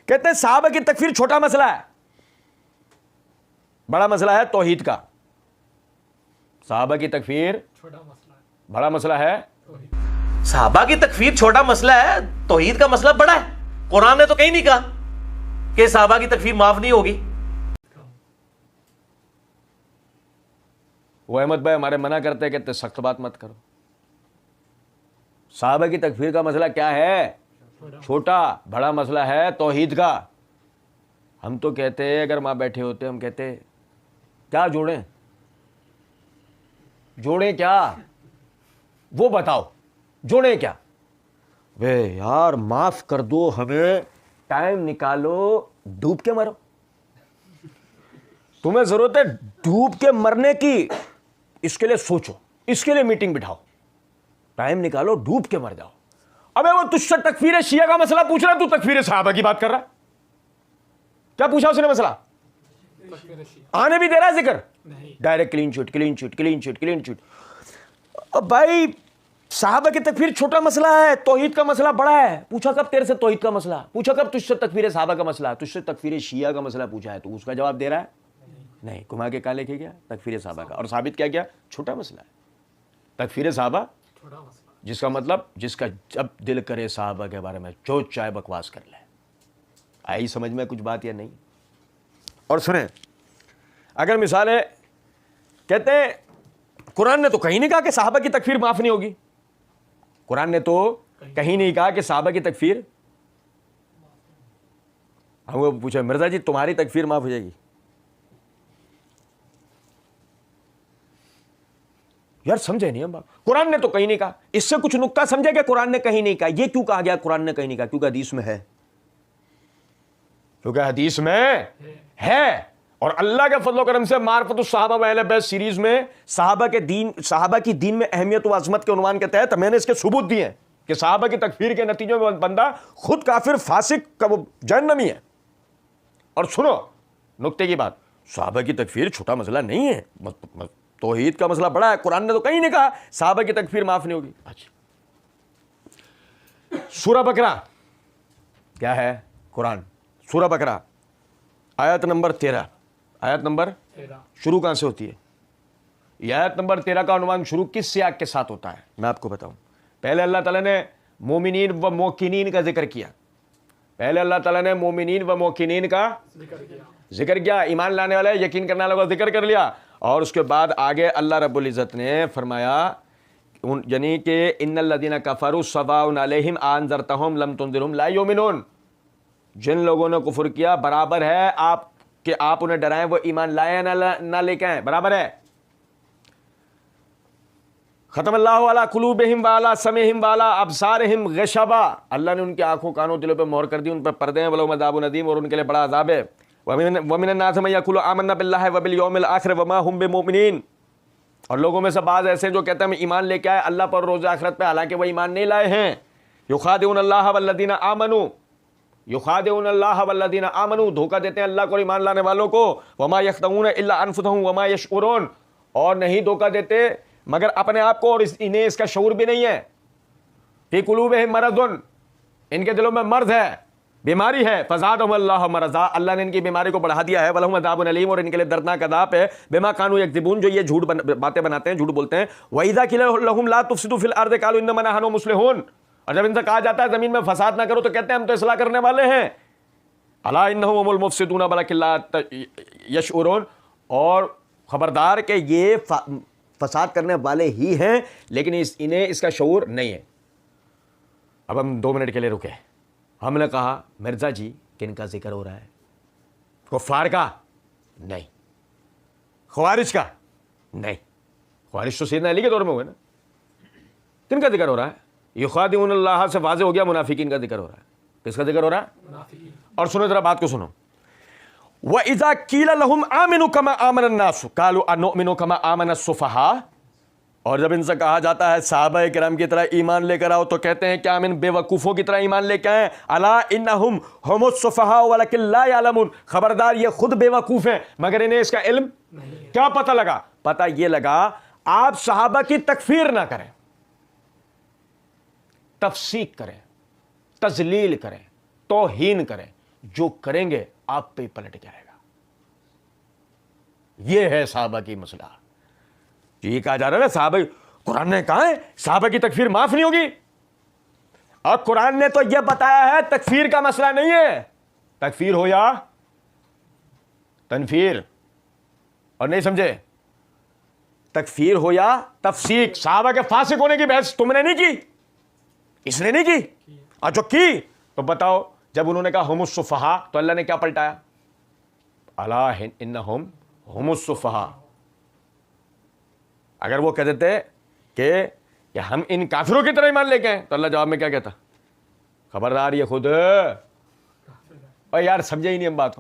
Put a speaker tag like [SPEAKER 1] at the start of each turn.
[SPEAKER 1] कहते हैं सहाबा की तकफीर छोटा मसला है, बड़ा मसला है तौहीद का। सहाबा की तकफीर
[SPEAKER 2] छोटा मसला है,
[SPEAKER 1] बड़ा मसला है।
[SPEAKER 3] सहाबा की तकफीर छोटा मसला है, तौहीद का मसला बड़ा है। कुरान ने तो कहीं नहीं कहा कि सहाबा की तकफीर माफ नहीं होगी।
[SPEAKER 1] वो अहमद भाई हमारे मना करते हैं, कहते सख्त बात मत करो। सहाबा की तकफीर का मसला क्या है? छोटा। बड़ा मसला है तौहीद का। हम तो कहते हैं, अगर मां बैठे होते हम कहते क्या जोड़ें, जोड़ें क्या, वो बताओ जोड़ें क्या। वे यार माफ कर दो, हमें टाइम निकालो, डूब के मरो। तुम्हें जरूरत है डूब के मरने की, इसके लिए सोचो, इसके लिए मीटिंग बिठाओ, टाइम निकालो, डूब के मर जाओ। अबे वो तुझसे तकफीर शिया का मसला पूछ रहा, तू तकफीर सहाबा की बात कर रहा। क्या पूछा उसने मसला? आने भी दे रहा है जिक्र? Direct clean chit, clean chit, clean chit, clean chit. अब भाई सहाबा की तकफीर छोटा मसला है, तौहीद का मसला बड़ा है। पूछा कब तेरे से तौहीद का मसला? पूछा कब तुझसे तकफीर सहाबा का मसला? तुझसे तकफीर शिया का मसला पूछा है, तो उसका जवाब दे रहा है नहीं। घुमा के काले के गया तकफीर सहाबा का, और साबित क्या किया? छोटा मसला है तकफीर सहाबा,
[SPEAKER 2] छोटा मसला।
[SPEAKER 1] जिसका मतलब जिसका जब दिल करे सहाबा के बारे में जो चाहे बकवास कर ले। आई समझ में कुछ बात या नहीं? और सुने, अगर मिसाल है, कहते हैं कुरान ने तो कहीं नहीं कहा कि सहाबा की तकफीर माफ नहीं होगी। कुरान ने तो कहीं नहीं कहा कि सहाबा की तकफीर। हमको पूछा मिर्जा जी तुम्हारी तकफीर माफ हो जाएगी? यार समझे नहीं हम बात। कुरान ने तो कहीं नहीं कहा। इससे कुछ नुक्ता समझे कि कुरान ने कहीं नहीं कहा। ये क्यों कहा गया कुरान ने कहीं नहीं कहा? क्योंकि हदीस में है, क्योंकि हदीस में है। और अल्लाह के फजल करम से मारफतुस सहाबा व अहले बैत सीरीज में सहाबा की दीन में अहमियत व अजमत के उन्वान के तहत मैंने इसके सबूत दिए हैं कि सहाबा की तकफीर के नतीजे में बंदा खुद काफिर, फासिक, जहन्नमी है। और सुनो नुक्ते की बात, सहाबा की तकफीर छोटा मसला नहीं है, तौहीद का मसला बड़ा है। कुरान ने तो कहीं नहीं कहा सहाबा की तकफीर माफ नहीं होगी। अच्छा, सूरह बकरा क्या है? कुरान सूरह बकरा आयत नंबर 13। आयत नंबर
[SPEAKER 2] 13
[SPEAKER 1] शुरू कहां से होती है? यह आयत नंबर 13 का अनुमान शुरू किस सियाक के साथ होता है मैं आपको बताऊं। पहले अल्लाह ताला ने मोमिनीन व मोकिनीन का जिक्र किया। पहले अल्लाह ताला ने मोमिनीन व मोकिनीन का जिक्र किया, ईमान लाने वाले, यकीन करने वालों का जिक्र कर लिया। और उसके बाद आगे अल्लाह रब्बुल इज़्ज़त ने फरमाया यानी कि इन्नल लदीना कफरू सवाउन अलैहिम अनज़रतहुम लम तुनज़िरहुम ला युमिनून। जिन लोगों ने कुफर किया बराबर है आप कि आप उन्हें डराएं, वो ईमान लाए ना लेके आए, बराबर है। खतमल्लाहु अला कुलूबिहिम वाला समीहिम वाला अबसारिहिम गिशबा। अल्लाह ने उनकी आंखों कानों दिलों पे मोहर कर दी, उन पर पर्दे हैं। वलहुम अज़ाबुन अज़ीम, और उनके लिए बड़ा अज़ाब है। वमिनन नास मन यक़ूलु आमन्ना बिल्लाहि व बिल यौमिल आखिर वमा हुम बिमुमिनीन। और लोगों में से बाज़ ऐसे जो कहते हैं हम ईमान लेके आए अल्लाह पर, रोज़ आखिरत पे, हालांकि वह ईमान नहीं लाए हैं। युखादिऊन अल्लाह वल्लज़ीना आमनू, युखादिऊन अल्लाह वल्लज़ीना आमनू, धोखा देते हैं अल्लाह को और ईमान लाने वालों को। वमा यख़दऊन इल्ला अनफुसहुम वमा यशऊरून, और नहीं धोखा देते मगर अपने आप को, और इन्हें इसका शऊर भी नहीं है। फी कुलूबिहिम मरदुन, इनके दिलों में मर्ज है, बीमारी है। फज़ादहुम अल्लाहु मरज़ा, अल्लाह ने इनकी बीमारी को बढ़ा दिया है। वलहुम अज़ाबुन अलीम, और इनके लिए दर्दनाक अज़ाब है। बिमा कानू यकज़िबून, जो ये झूठ बातें बनाते हैं, झूठ बोलते हैं। व इज़ा क़ीला लहुम ला तुफ़सिदू फ़िल अर्ज़ि क़ालू इन्नमा नहनु मुस्लिहून, और जब इनसे कहा जाता है जमीन में फसाद ना करो तो कहते हैं हम तो इस्लाह करने वाले हैं। अला इन्नहुम हुमुल मुफ़सिदून वलाकिन ला यशऊरून, और खबरदार कि ये फसाद करने वाले ही हैं लेकिन इन्हें इसका शऊर नहीं है। अब हम 2 मिनट के लिए रुके। हमने कहा मिर्जा जी किन का जिक्र हो रहा है? कुफ्फार का नहीं, ख़वारिज का नहीं। ख़वारिज तो सैयदना अली के दौर में हुए ना। किन का जिक्र हो रहा है? युखादिऊन अल्लाह से वाज़े हो गया, मुनाफिकीन का जिक्र हो रहा है। किसका जिक्र हो रहा है? और सुनो जरा बात को सुनो। व इज़ा क़ीला लहुम आमिनू कमा आमनन नास क़ालू अनुमिनु कमा आमन अस्सुफ़हा, और जब इनसे कहा जाता है सहाबा किराम की तरह ईमान लेकर आओ तो कहते हैं क्या हम इन बेवकूफ़ों की तरह ईमान लेकर आए? अला इन्नहुम हुमुस सुफ़हा वलकिन ला यालमून, खबरदार ये खुद बेवकूफ़ हैं मगर इन्हें इसका इल्म नहीं। क्या पता लगा? पता ये लगा आप सहाबा की तकफीर ना करें, तफसीक करें, तजलील करें, तौहीन करें, जो करेंगे आप पे पलट जाएगा। यह है सहाबा की मसला। ये कहा जा रहा है ना सहाबा, कुरान ने कहा है सहाबा की तकफीर माफ नहीं होगी, और कुरान ने तो यह बताया है तकफीर का मसला नहीं है, तकफीर हो या तनफीर, और नहीं समझे, तकफीर हो या तफसीक। सहाबा के फासिक होने की बहस तुमने नहीं की, इसने नहीं की, और जो की तो बताओ, जब उन्होंने कहा हुमुस सुफहा तो अल्लाह ने क्या पलटाया, अला इन्नहुम हुमुस सुफहा। अगर वो कह देते कि हम इन काफिरों की तरह ईमान लेके आए, तो अल्लाह जवाब में क्या कहता, खबरदार ये खुद, और यार समझे ही नहीं हम बात को।